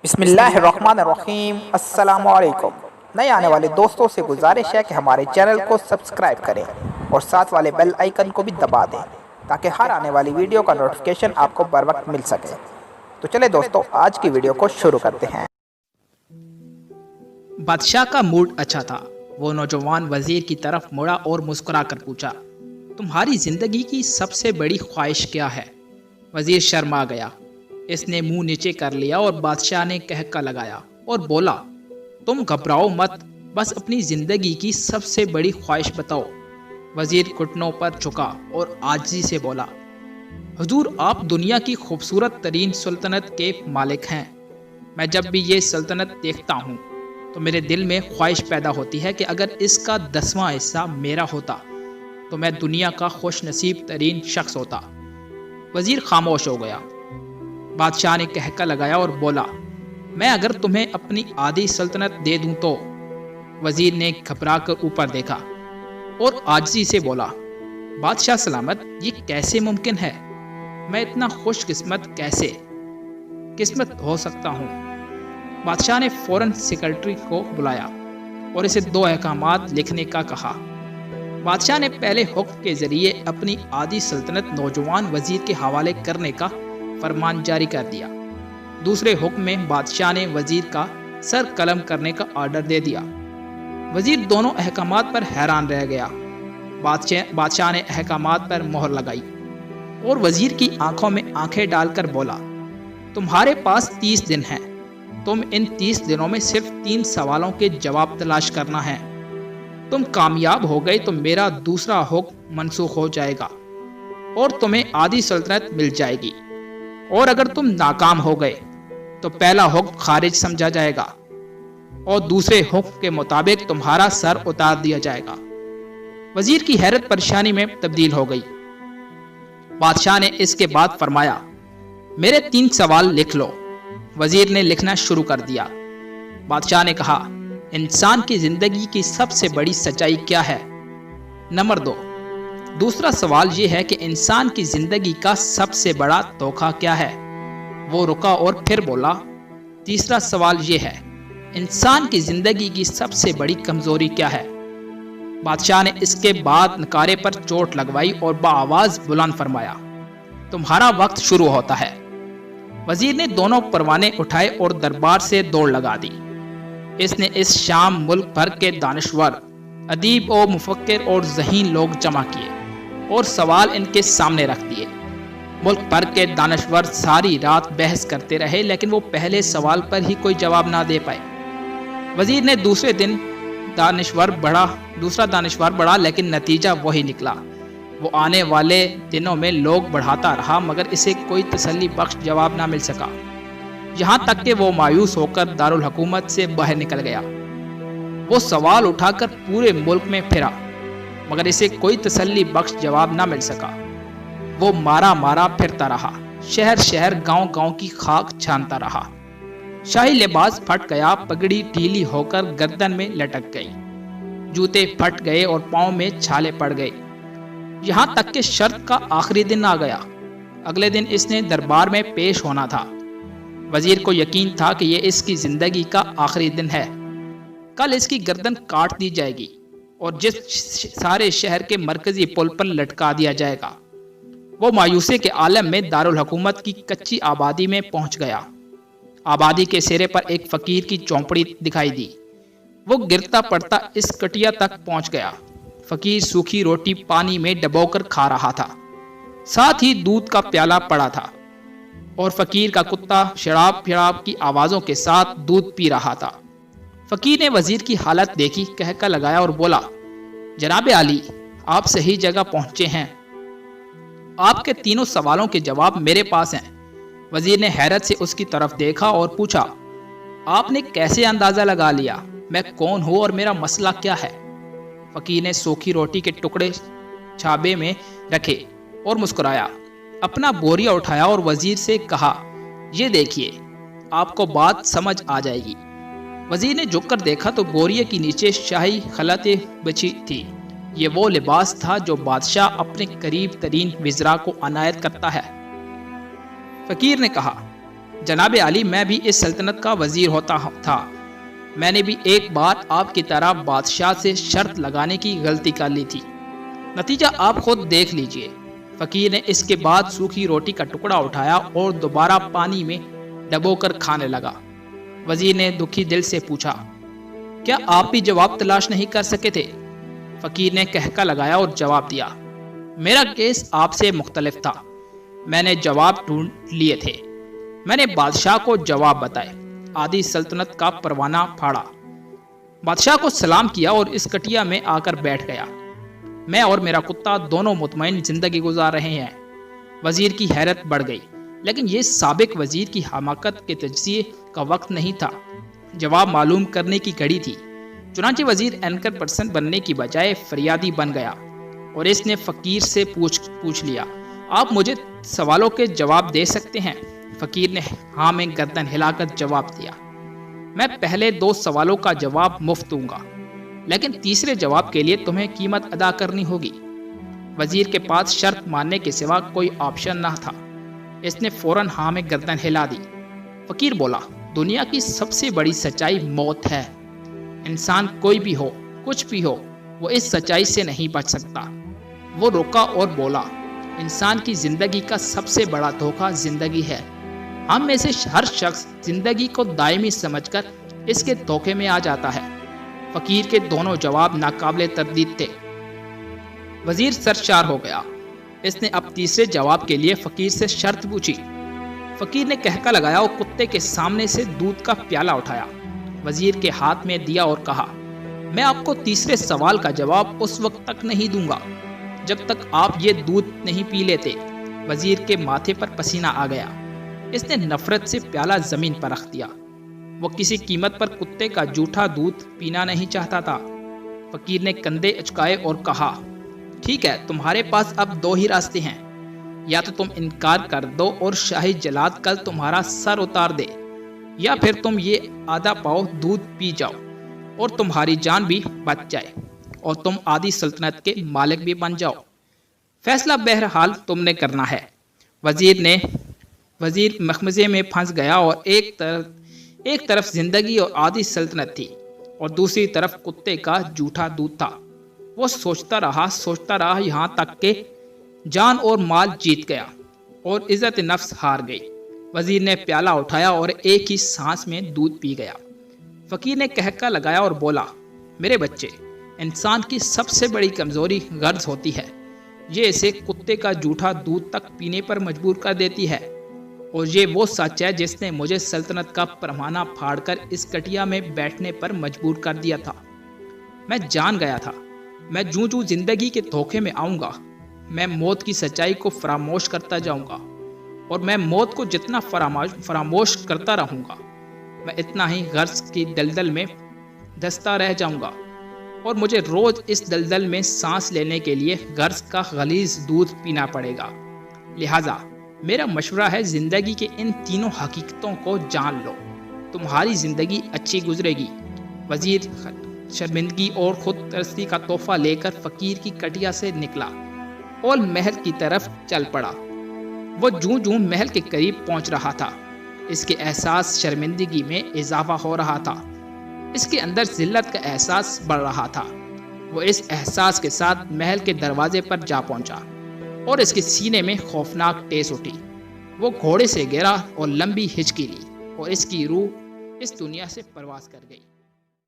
بسم اللہ الرحمن الرحیم۔ السلام علیکم۔ نئے آنے والے دوستوں سے گزارش ہے کہ ہمارے چینل کو سبسکرائب کریں اور ساتھ والے بیل آئیکن کو بھی دبا دیں تاکہ ہر آنے والی ویڈیو کا نوٹیفیکیشن آپ کو بر وقت مل سکے۔ تو چلے دوستو، آج کی ویڈیو کو شروع کرتے ہیں۔ بادشاہ کا موڈ اچھا تھا۔ وہ نوجوان وزیر کی طرف مڑا اور مسکرا کر پوچھا، تمہاری زندگی کی سب سے بڑی خواہش کیا ہے؟ وزیر شرما گیا۔ اس نے منہ نیچے کر لیا اور بادشاہ نے کہکا لگایا اور بولا، تم گھبراؤ مت، بس اپنی زندگی کی سب سے بڑی خواہش بتاؤ۔ وزیر گھٹنوں پر جھکا اور عاجزی سے بولا، حضور، آپ دنیا کی خوبصورت ترین سلطنت کے مالک ہیں۔ میں جب بھی یہ سلطنت دیکھتا ہوں تو میرے دل میں خواہش پیدا ہوتی ہے کہ اگر اس کا 10واں حصہ میرا ہوتا تو میں دنیا کا خوش نصیب ترین شخص ہوتا۔ وزیر خاموش ہو گیا۔ بادشاہ نے کہکا لگایا اور بولا، میں اگر تمہیں اپنی آدھی سلطنت دے دوں تو؟ وزیر نے گھبرا کر اوپر دیکھا اور عاجزی سے بولا، بادشاہ سلامت، یہ کیسے ممکن ہے؟ میں اتنا خوش قسمت ہو سکتا ہوں؟ بادشاہ نے فوراً سیکرٹری کو بلایا اور اسے 2 احکامات لکھنے کا کہا۔ بادشاہ نے پہلے حکم کے ذریعے اپنی آدھی سلطنت نوجوان وزیر کے حوالے کرنے کا فرمان جاری کر دیا۔ دوسرے حکم میں بادشاہ نے وزیر کا سر قلم کرنے کا آرڈر دے دیا۔ وزیر دونوں احکامات پر حیران رہ گیا۔ بادشاہ نے احکامات پر مہر لگائی اور وزیر کی آنکھوں میں آنکھیں ڈال کر بولا، تمہارے پاس 30 دن ہیں۔ تم ان 30 دنوں میں صرف 3 سوالوں کے جواب تلاش کرنا ہے۔ تم کامیاب ہو گئے تو میرا دوسرا حکم منسوخ ہو جائے گا اور تمہیں آدھی سلطنت مل جائے گی، اور اگر تم ناکام ہو گئے تو پہلا حکم خارج سمجھا جائے گا اور دوسرے حکم کے مطابق تمہارا سر اتار دیا جائے گا۔ وزیر کی حیرت پریشانی میں تبدیل ہو گئی۔ بادشاہ نے اس کے بعد فرمایا، میرے 3 سوال لکھ لو۔ وزیر نے لکھنا شروع کر دیا۔ بادشاہ نے کہا، انسان کی زندگی کی سب سے بڑی سچائی کیا ہے؟ نمبر 2۔ دوسرا سوال یہ ہے کہ انسان کی زندگی کا سب سے بڑا دھوکہ کیا ہے؟ وہ رکا اور پھر بولا، تیسرا سوال یہ ہے، انسان کی زندگی کی سب سے بڑی کمزوری کیا ہے؟ بادشاہ نے اس کے بعد نکارے پر چوٹ لگوائی اور بآواز بلند فرمایا، تمہارا وقت شروع ہوتا ہے۔ وزیر نے دونوں پروانے اٹھائے اور دربار سے دوڑ لگا دی۔ اس نے اس شام ملک بھر کے دانشور، ادیب و مفکر اور ذہین لوگ جمع کیے اور سوال ان کے سامنے رکھ دیے۔ ملک بھر کے دانشور ساری رات بحث کرتے رہے لیکن وہ پہلے سوال پر ہی کوئی جواب نہ دے پائے۔ وزیر نے دوسرا دانشور بڑھا لیکن نتیجہ وہی نکلا۔ وہ آنے والے دنوں میں لوگ بڑھاتا رہا مگر اسے کوئی تسلی بخش جواب نہ مل سکا، یہاں تک کہ وہ مایوس ہو کر دارالحکومت سے باہر نکل گیا۔ وہ سوال اٹھا کر پورے ملک میں پھرا مگر اسے کوئی تسلی بخش جواب نہ مل سکا۔ وہ مارا پھرتا رہا، شہر گاؤں کی خاک چھانتا رہا۔ شاہی لباس پھٹ گیا، پگڑی ڈھیلی ہو کر گردن میں لٹک گئی، جوتے پھٹ گئے اور پاؤں میں چھالے پڑ گئے، یہاں تک کہ شرط کا آخری دن آ گیا۔ اگلے دن اس نے دربار میں پیش ہونا تھا۔ وزیر کو یقین تھا کہ یہ اس کی زندگی کا آخری دن ہے۔ کل اس کی گردن کاٹ دی جائے گی اور جس سارے شہر کے مرکزی پل پر لٹکا دیا جائے گا۔ وہ مایوسی کے عالم میں دارالحکومت کی کچی آبادی میں پہنچ گیا۔ آبادی کے سرے پر ایک فقیر کی چونپڑی دکھائی دی۔ وہ گرتا پڑتا اس کٹیا تک پہنچ گیا۔ فقیر سوکھی روٹی پانی میں ڈبو کر کھا رہا تھا، ساتھ ہی دودھ کا پیالہ پڑا تھا اور فقیر کا کتا شراب کی آوازوں کے ساتھ دودھ پی رہا تھا۔ فقیر نے وزیر کی حالت دیکھی، کہکا لگایا اور بولا، جناب عالی، آپ صحیح جگہ پہنچے ہیں، آپ کے 3 سوالوں کے جواب میرے پاس ہیں۔ وزیر نے حیرت سے اس کی طرف دیکھا اور پوچھا، آپ نے کیسے اندازہ لگا لیا میں کون ہوں اور میرا مسئلہ کیا ہے؟ فقیر نے سوکھی روٹی کے ٹکڑے چھابے میں رکھے اور مسکرایا، اپنا بوریا اٹھایا اور وزیر سے کہا، یہ دیکھیے، آپ کو بات سمجھ آ جائے گی۔ وزیر نے جھک کر دیکھا تو بوریے کے نیچے شاہی خلعتیں بچھی تھی۔ یہ وہ لباس تھا جو بادشاہ اپنے قریب ترین وزراء کو عنایت کرتا ہے۔ فقیر نے کہا، جناب علی، میں بھی اس سلطنت کا وزیر ہوتا تھا، میں نے بھی ایک بار آپ کی طرح بادشاہ سے شرط لگانے کی غلطی کر لی تھی، نتیجہ آپ خود دیکھ لیجئے۔ فقیر نے اس کے بعد سوکھی روٹی کا ٹکڑا اٹھایا اور دوبارہ پانی میں ڈبو کر کھانے لگا۔ وزیر نے دکھی دل سے پوچھا، کیا آپ بھی جواب تلاش نہیں کر سکے تھے؟ فقیر نے کہکا لگایا اور جواب دیا، میرا کیس آپ سے مختلف تھا، میں نے جواب ڈھونڈ لیے تھے، میں نے بادشاہ کو جواب بتائے، آدھی سلطنت کا پروانہ پھاڑا، بادشاہ کو سلام کیا اور اس کٹیا میں آ کر بیٹھ گیا۔ میں اور میرا کتا دونوں مطمئن زندگی گزار رہے ہیں۔ وزیر کی حیرت بڑھ گئی، لیکن یہ سابق وزیر کی حماقت کے تجزیے کا وقت نہیں تھا، جواب معلوم کرنے کی گھڑی تھی۔ چنانچہ وزیر اینکر پرسن بننے کی بجائے فریادی بن گیا اور اس نے فقیر سے پوچھ لیا، آپ مجھے سوالوں کے جواب دے سکتے ہیں؟ فقیر نے ہاں میں گردن ہلا کر جواب دیا، میں پہلے 2 سوالوں کا جواب مفت دوں گا، لیکن تیسرے جواب کے لیے تمہیں قیمت ادا کرنی ہوگی۔ وزیر کے پاس شرط ماننے کے سوا کوئی آپشن نہ تھا، اس نے فوراً ہاں میں گردن ہلا دی۔ فقیر بولا، دنیا کی سب سے بڑی سچائی موت ہے، انسان کوئی بھی ہو، کچھ بھی ہو، وہ اس سچائی سے نہیں بچ سکتا۔ وہ رکا اور بولا، انسان کی زندگی کا سب سے بڑا دھوکہ زندگی ہے، ہم میں سے ہر شخص زندگی کو دائمی سمجھ کر اس کے دھوکے میں آ جاتا ہے۔ فقیر کے دونوں جواب ناقابل تردید تھے۔ وزیر سرشار ہو گیا، اس نے اب تیسرے جواب کے لیے فقیر سے شرط پوچھی۔ فقیر نے کہکا لگایا اور کتے کے سامنے سے دودھ کا پیالہ اٹھایا، وزیر کے ہاتھ میں دیا اور کہا، میں آپ کو تیسرے سوال کا جواب اس وقت تک نہیں دوں گا جب تک آپ یہ دودھ نہیں پی لیتے۔ وزیر کے ماتھے پر پسینہ آ گیا، اس نے نفرت سے پیالہ زمین پر رکھ دیا، وہ کسی قیمت پر کتے کا جھوٹا دودھ پینا نہیں چاہتا تھا۔ فقیر نے کندھے اچکائے اور کہا، ٹھیک ہے، تمہارے پاس اب 2 ہی راستے ہیں، یا تو تم انکار کر دو اور شاہی جلاد کل تمہارا سر اتار دے، یا پھر تم یہ آدھا پاؤ دودھ پی جاؤ اور تمہاری جان بھی بچ جائے اور تم آدھی سلطنت کے مالک بھی بن جاؤ، فیصلہ بہرحال تم نے کرنا ہے۔ وزیر مخمزے میں پھنس گیا اور ایک طرف زندگی اور آدھی سلطنت تھی اور دوسری طرف کتے کا جھوٹا دودھ تھا۔ وہ سوچتا رہا یہاں تک کہ جان اور مال جیت گیا اور عزت نفس ہار گئی۔ وزیر نے پیالہ اٹھایا اور ایک ہی سانس میں دودھ پی گیا۔ فقیر نے کہکا لگایا اور بولا، میرے بچے، انسان کی سب سے بڑی کمزوری غرض ہوتی ہے، یہ اسے کتے کا جھوٹا دودھ تک پینے پر مجبور کر دیتی ہے، اور یہ وہ سچ ہے جس نے مجھے سلطنت کا پروانہ پھاڑ کر اس کٹیا میں بیٹھنے پر مجبور کر دیا تھا۔ میں جان گیا تھا، میں جوں زندگی کے دھوکے میں آؤں گا، میں موت کی سچائی کو فراموش کرتا جاؤں گا، اور میں موت کو جتنا فراموش کرتا رہوں گا، میں اتنا ہی غرض کی دلدل میں دھستا رہ جاؤں گا، اور مجھے روز اس دلدل میں سانس لینے کے لیے غرض کا غلیظ دودھ پینا پڑے گا۔ لہٰذا میرا مشورہ ہے، زندگی کے ان تینوں حقیقتوں کو جان لو، تمہاری زندگی اچھی گزرے گی۔ وزیر شرمندگی اور خود ترستی کا تحفہ لے کر فقیر کی کٹیا سے نکلا اور محل کی طرف چل پڑا۔ وہ جوں محل کے قریب پہنچ رہا تھا، اس کے احساس شرمندگی میں اضافہ ہو رہا تھا، اس کے اندر ذلت کا احساس بڑھ رہا تھا۔ وہ اس احساس کے ساتھ محل کے دروازے پر جا پہنچا اور اس کے سینے میں خوفناک ٹیس اٹھی۔ وہ گھوڑے سے گرا اور لمبی ہچکی لی اور اس کی روح اس دنیا سے پرواز کر گئی۔